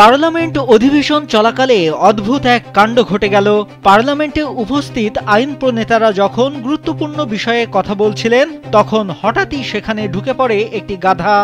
Parliament অধিবেশন চলাকালে অদ্ভুত এক কাণ্ড ঘটে গেল। পার্লামেন্টে উপস্থিত আইন প্রণেতারা যখন গুরুত্বপূর্ণ বিষয়ে কথা বলছিলেন, তখন হঠাৎই সেখানে ঢুকে পড়ে একটি গাধা।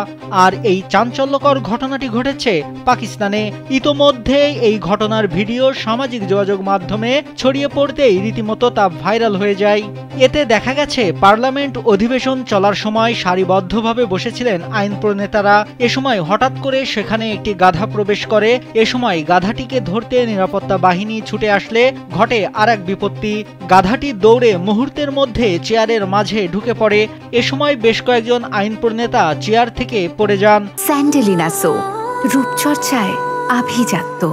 আর এই চাঞ্চল্যকর ঘটনাটি ঘটেছে পাকিস্তানে। ইতোমধ্যে এই ঘটনার ভিডিও সামাজিক যোগাযোগ মাধ্যমে ছড়িয়ে পড়তেই রীতিমতো তা ভাইরাল হয়ে যায়। এতে দেখা গেছে পার্লামেন্ট অধিবেশন চলার সময় সারিবদ্ধভাবে বসেছিলেন আইন প্রণেতারা। এ সময় হঠাৎ করে সেখানে একটি গাধা প্রবেশ করে। এ সময় গাধাটিকে ধরতে নিরাপত্তা বাহিনী ছুটে আসলে ঘটে আরেক বিপত্তি। গাধাটি দৌড়ে মুহূর্তের মধ্যে চেয়ারের মাঝে ঢুকে পড়ে। এ সময় বেশ কয়েকজন আইন প্রণেতা চেয়ার থেকে পড়ে যান। স্যান্ডেলিনা সো, রূপচর্চায় আভিজাত্য।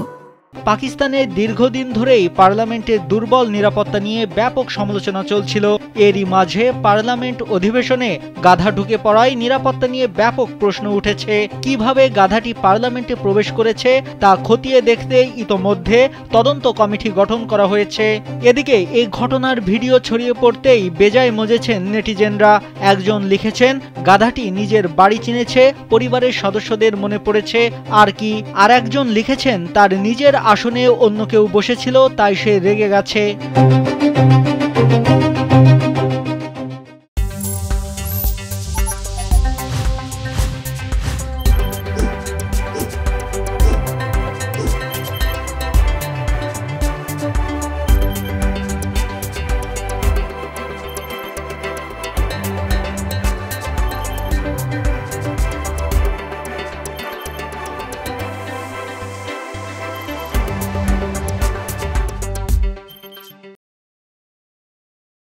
পাকিস্তানে দীর্ঘদিন ধরেই পার্লামেন্টের দুর্বল নিরাপত্তা নিয়ে ব্যাপক সমালোচনা চলছিল। এরই মাঝে পার্লামেন্ট অধিবেশনে গাধা ঢুকে পড়ায় নিরাপত্তা নিয়ে ব্যাপক প্রশ্ন উঠেছে। কিভাবে গাধাটি পার্লামেন্টে প্রবেশ করেছে তা খতিয়ে দেখতে ইতোমধ্যে তদন্ত কমিটি গঠন করা হয়েছে। এদিকে এই ঘটনার ভিডিও ছড়িয়ে পড়তেই বেজায় মজেছেন নেটিজেনরা। একজন লিখেছেন, গাধাটি নিজের বাড়ি চিনেছে, পরিবারের সদস্যদের মনে পড়েছে আর কি। আর একজন লিখেছেন, তার নিজের আসনে অন্য কেউ বসেছিল, তাই সে রেগে গেছে।